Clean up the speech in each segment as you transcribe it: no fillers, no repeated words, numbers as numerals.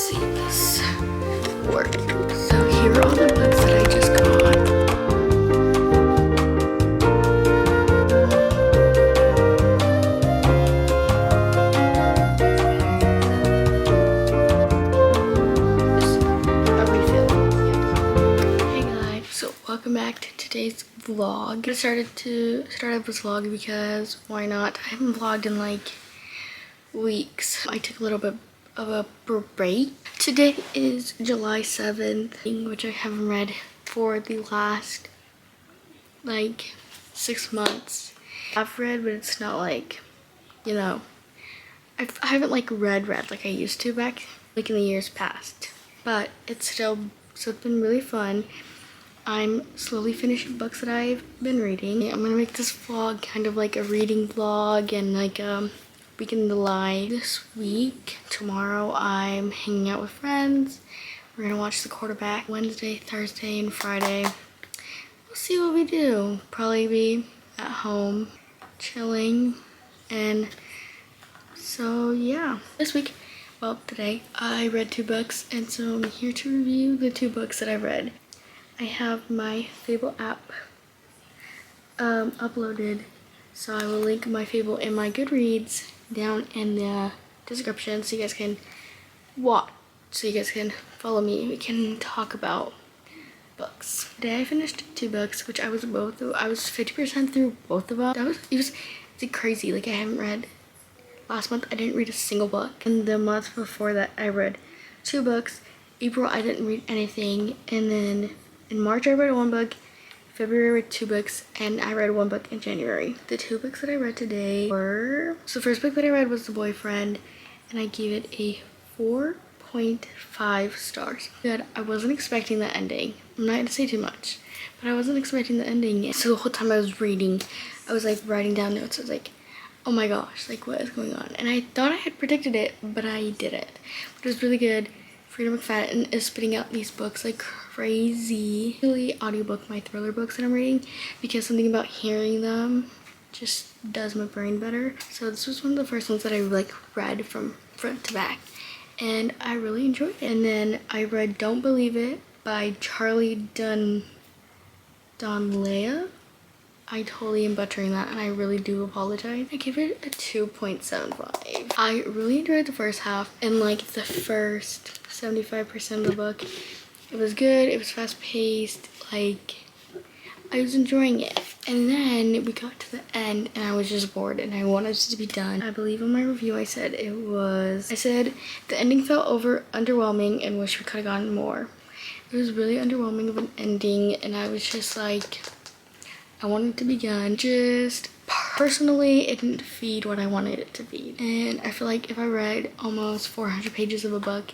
see this work. So here are all the books that I just got. Hey guys, so welcome back to today's vlog. I decided to start up this vlog because why not? I haven't vlogged in like weeks. I took a little bit of a break. Today is July 7th, which I haven't read for the last like 6 months. I've read, but it's not like, you know, I haven't like read like I used to back like in the years past. But it's been really fun. I'm slowly finishing books that I've been reading. I'm gonna make this vlog kind of like a reading vlog and like weekend in the life. This week, tomorrow, I'm hanging out with friends. We're gonna watch the quarterback Wednesday, Thursday, and Friday. We'll see what we do. Probably be at home, chilling, and so yeah. This week, well, today, I read 2 books, and so I'm here to review the 2 books that I read. I have my Fable app uploaded, so I will link my Fable and my Goodreads down in the description so you guys can watch, so you guys can follow me. We can talk about books. Today I finished 2 books, which I was 50% through both of them. It was crazy. Like I haven't read, last month I didn't read a single book, and the month before that I read 2 books. April I didn't read anything, and then in March I read 1 book, February I read 2 books, and I read 1 book in January. The 2 books that I read today were, so the first book that I read was The Boyfriend, and I gave it a 4.5 stars. Good. I wasn't expecting the ending. I'm not gonna say too much, but I wasn't expecting the ending. So the whole time I was reading, I was like writing down notes. I was like, oh my gosh, like what is going on? And I thought I had predicted it, but I didn't. But it was really good. Freedom McFadden is spitting out these books like crazy. Really audiobook my thriller books that I'm reading because something about hearing them just does my brain better. So this was one of the first ones that I like read from front to back, and I really enjoyed it. And then I read Don't Believe It by Charlie Donlea. I totally am butchering that, and I really do apologize. I give it a 2.75. I really enjoyed the first half and like the first 75% of the book. It was good. It was fast paced. Like I was enjoying it. And then we got to the end and I was just bored and I wanted it to be done. I believe in my review I said the ending felt underwhelming and wish we could have gotten more. It was really underwhelming of an ending, and I was just like, I wanted it to be done. Just personally, it didn't feed what I wanted it to feed. And I feel like if I read almost 400 pages of a book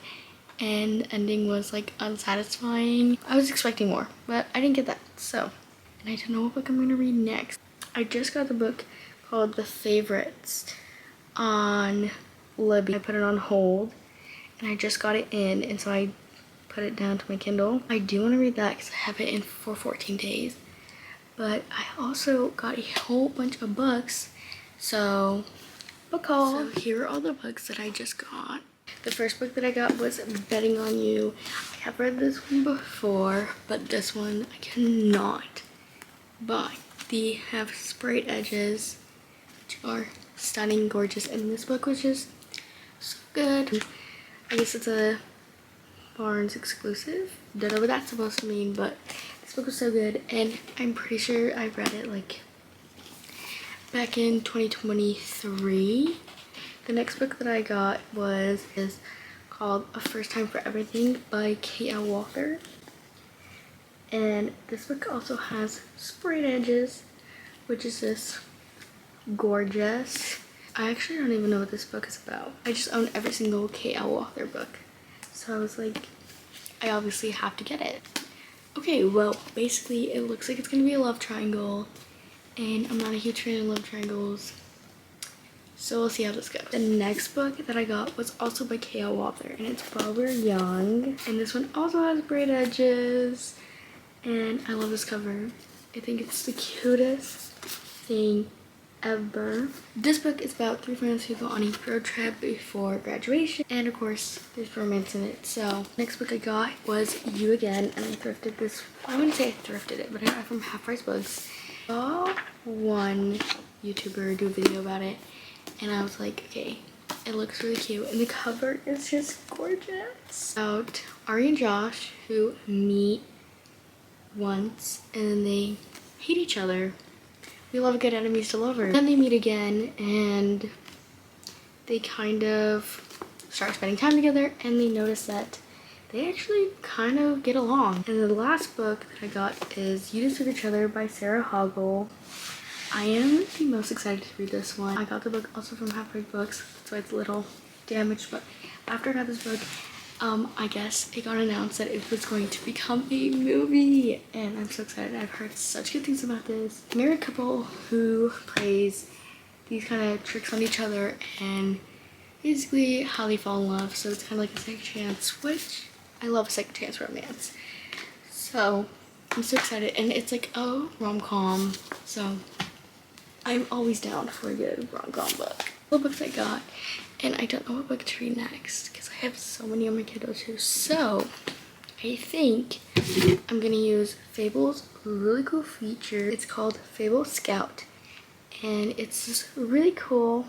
and the ending was like unsatisfying, I was expecting more, but I didn't get that. So, and I don't know what book I'm gonna read next. I just got the book called The Favorites on Libby. I put it on hold and I just got it in, and so I put it down to my Kindle. I do want to read that because I have it in for 14 days. But I also got a whole bunch of books, so book haul. So here are all the books that I just got. The first book that I got was Betting on You. I have read this one before, but this one I cannot buy. They have sprayed edges, which are stunning, gorgeous, and this book was just so good. I guess it's a Barnes exclusive. Don't know what that's supposed to mean, but this book was so good, and I'm pretty sure I read it like back in 2023. The next book that I got is called A First Time for Everything by K.L. Walker. And this book also has sprayed edges, which is this gorgeous. I actually don't even know what this book is about. I just own every single K.L. Walker book. So I was like, I obviously have to get it. Okay, well, basically it looks like it's gonna be a love triangle, and I'm not a huge fan of love triangles, so we'll see how this goes. The next book that I got was also by K.L. Walker, and it's While We're Young, and this one also has braid edges, and I love this cover. I think it's the cutest thing ever. This book is about three friends who go on a road trip before graduation, and of course there's romance in it. So next book I got was You Again, and I thrifted this. I wouldn't say I thrifted it, but I got it from Half Price Books. I saw one YouTuber do a video about it, and I was like, okay, it looks really cute, and the cover is just gorgeous. About Ari and Josh who meet once and then they hate each other. We love good enemies to lovers. Then they meet again and they kind of start spending time together, and they notice that they actually kind of get along. And the last book that I got is You Deserve Each Other by Sarah Hoggle. I am the most excited to read this one. I got the book also from Half Price Books, that's why it's a little damaged, but after I got this book, I guess it got announced that it was going to become a movie, and I'm so excited. I've heard such good things about this. A married couple who plays these kind of tricks on each other and basically how they fall in love, so it's kind of like a second chance, which I love a second chance romance. So I'm so excited, and it's like a rom-com, so I'm always down for a good rom-com book. The books I got, and I don't know what book to read next because I have so many on my Kindle too. So I think I'm gonna use Fable's really cool feature. It's called Fable Scout, and it's this really cool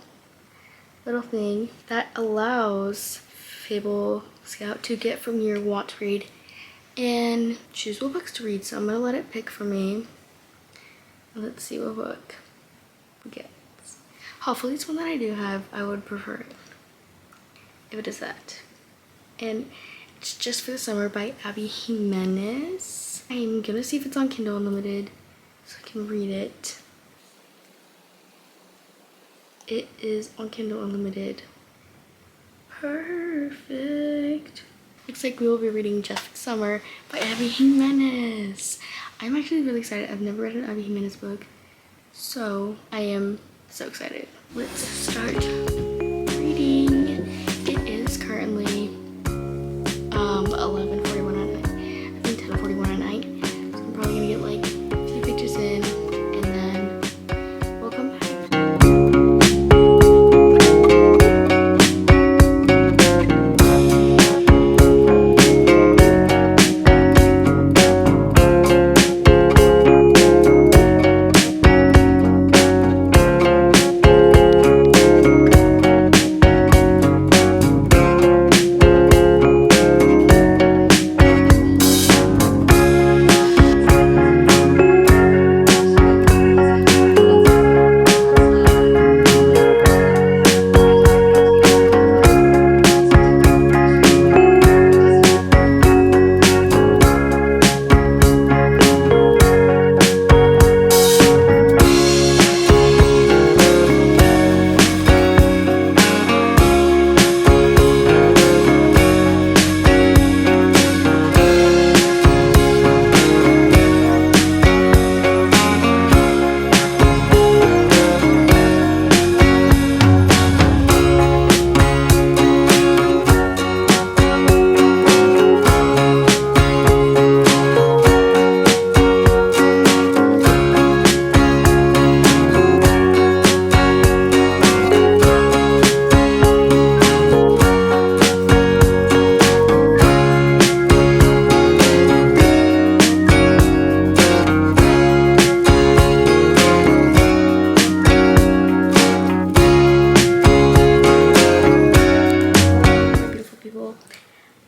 little thing that allows Fable Scout to get from your want to read and choose what books to read. So I'm gonna let it pick for me. Let's see what book we get. Hopefully it's one that I do have. I would prefer it if it is that. And it's Just for the Summer by Abby Jimenez. I'm gonna see if it's on Kindle Unlimited so I can read it. It is on Kindle Unlimited. Perfect. Looks like we will be reading Just for the Summer by Abby Jimenez. I'm actually really excited. I've never read an Abby Jimenez book, so I am so excited. Let's start reading. It is currently 11:41 at night. I think 10:41 at night. So I'm probably gonna get like a few pictures in, and then we'll come back.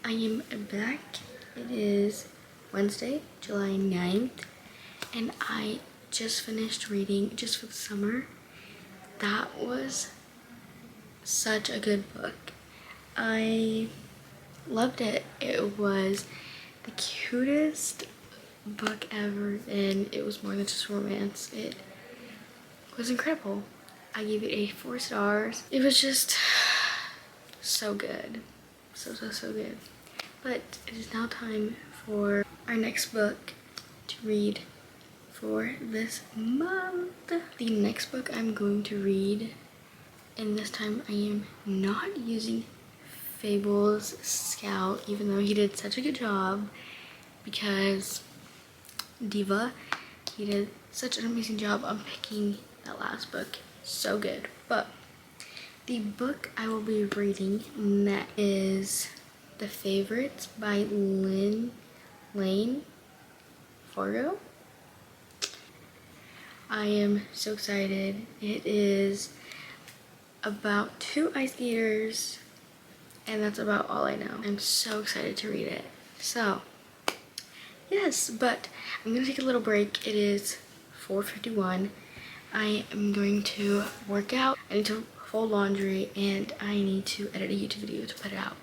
I am back. It is Wednesday, July 9th, and I just finished reading Just for the Summer. That was such a good book. I loved it. It was the cutest book ever, and it was more than just romance. It was incredible. I gave it a 4 stars. It was just so good. So good. But it is now time for our next book to read for this month. The next book I'm going to read, and this time I am not using Fable's Scout, even though he did such a good job, because Diva, he did such an amazing job on picking that last book. so good. But the book I will be reading next is The Favorites by Lane Fargo. I am so excited. It is about 2 ice skaters, and that's about all I know. I'm so excited to read it. So, yes, but I'm gonna take a little break. It is 4:51. I am going to work out. I need to fold laundry, and I need to edit a YouTube video to put it out.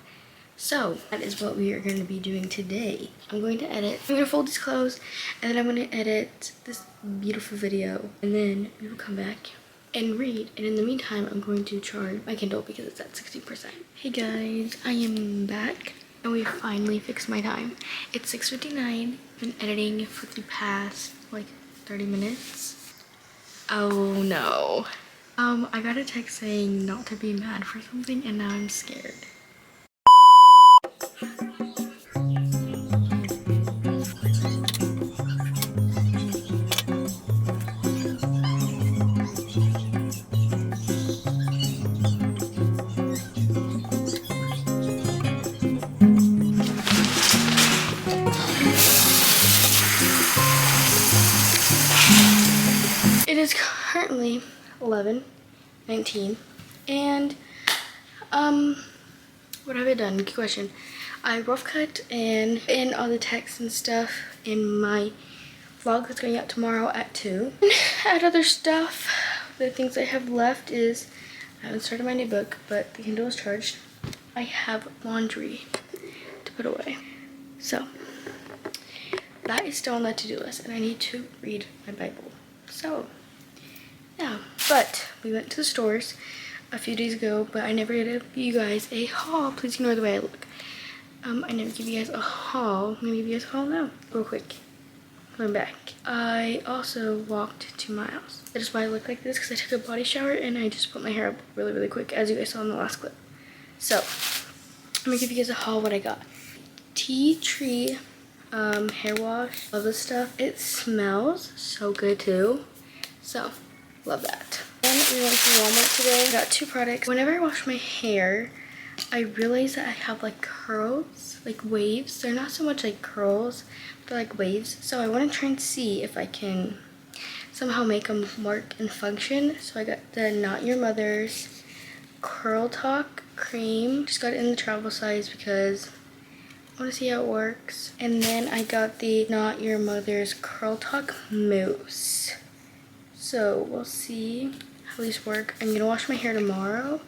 So that is what we are going to be doing today. I'm going to edit. I'm going to fold these clothes, and then I'm going to edit this beautiful video, and then we will come back and read. And in the meantime, I'm going to charge my Kindle because it's at 60%. Hey guys, I am back, and we finally fixed my time. It's 6:59. I've been editing for the past like 30 minutes. Oh no. I got a text saying not to be mad for something, and now I'm scared. It is currently 11:19, and what have I done? Good question. I rough cut and in all the text and stuff in my vlog that's going out tomorrow at 2. And add other stuff. The things I have left is I haven't started my new book, but the Kindle is charged. I have laundry to put away. So that is still on that to-do list, and I need to read my Bible. So yeah, but we went to the stores a few days ago, but I never gave you guys a haul. Please ignore the way I look. I never give you guys a haul. I'm gonna give you guys a haul now, real quick. Going back. I also walked 2 miles. That is why I look like this, because I took a body shower and I just put my hair up really, really quick, as you guys saw in the last clip. So, I'm gonna give you guys a haul what I got. Tea tree hair wash. Love this stuff. It smells so good too. So, love that. Then we went to Walmart today. I got 2 products. Whenever I wash my hair, I realize that I have like curls, like waves. They're not so much like curls, but they're like waves. So I want to try and see if I can somehow make them work and function. So I got the Not Your Mother's Curl Talk Cream. Just got it in the travel size because I want to see how it works. And then I got the Not Your Mother's Curl Talk Mousse. So we'll see how these work. I'm gonna wash my hair tomorrow,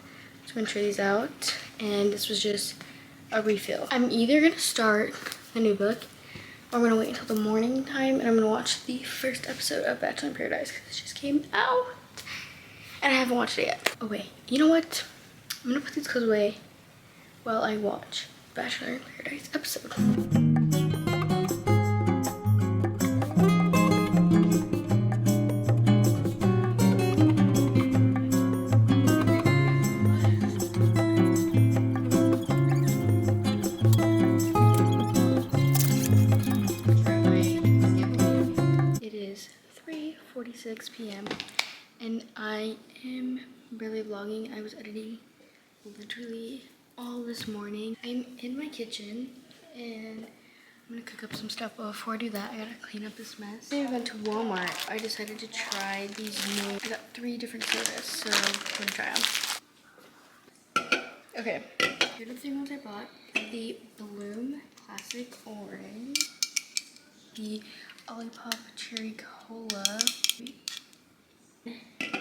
so I'm gonna try these out. And this was just a refill. I'm either gonna start a new book, or I'm gonna wait until the morning time, and I'm gonna watch the first episode of Bachelor in Paradise because it just came out, and I haven't watched it yet. Oh wait, you know what? I'm gonna put these clothes away while I watch Bachelor in Paradise episode. It is 3:46 p.m. and I am barely vlogging. I was editing literally all this morning. I'm in my kitchen and I'm gonna cook up some stuff, but before I do that, I gotta clean up this mess. I went to Walmart. I decided to try these new, I got 3 different sodas, so I'm gonna try them. Okay, here are the 3 ones I bought. The Bloom Classic Orange, the Olipop Cherry Cola.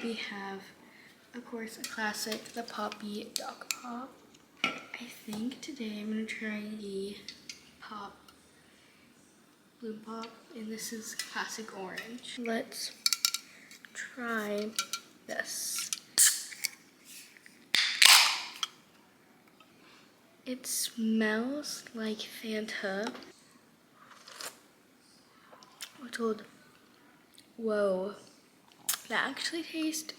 We have, of course, a classic, the Poppy Doc Pop. I think today I'm gonna try the Pop Bloom Pop, and this is classic orange. Let's try this. It smells like Fanta. I told, whoa, that actually tastes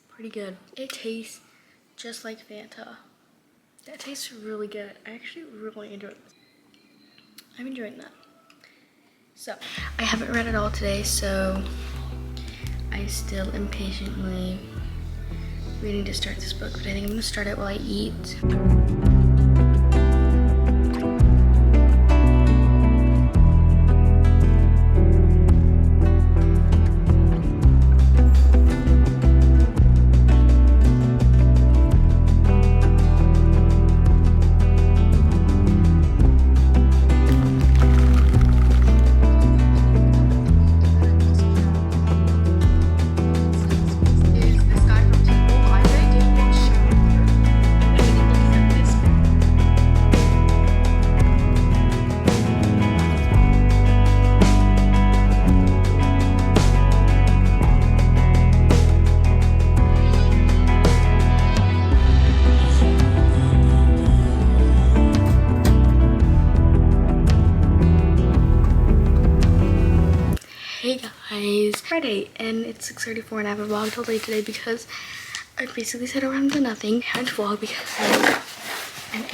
pretty good. It tastes just like Fanta. That tastes really good. I actually really enjoyed it. I'm enjoying that. So, I haven't read it all today, so I still impatiently waiting to start this book, but I think I'm gonna start it while I eat. Hey guys, Friday, and it's 6:34 and I have a vlog till late today because I basically sat around to nothing. I had to vlog because an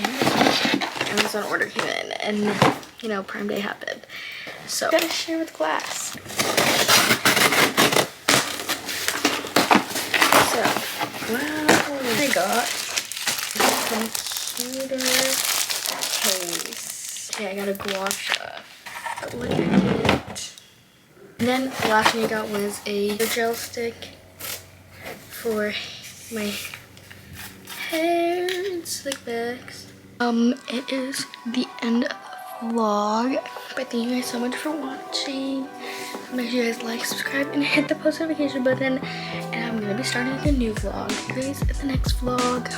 Amazon order came in and, you know, Prime Day happened. So, gotta share with class. So, wow, I got a computer case. Okay, I got a guasha. But look at it. And then the last thing I got was a gel stick for my hair and slick backs. It is the end of the vlog. But thank you guys so much for watching. Make sure you guys like, subscribe, and hit the post notification button. And I'm gonna be starting a new vlog. See you guys at the next vlog.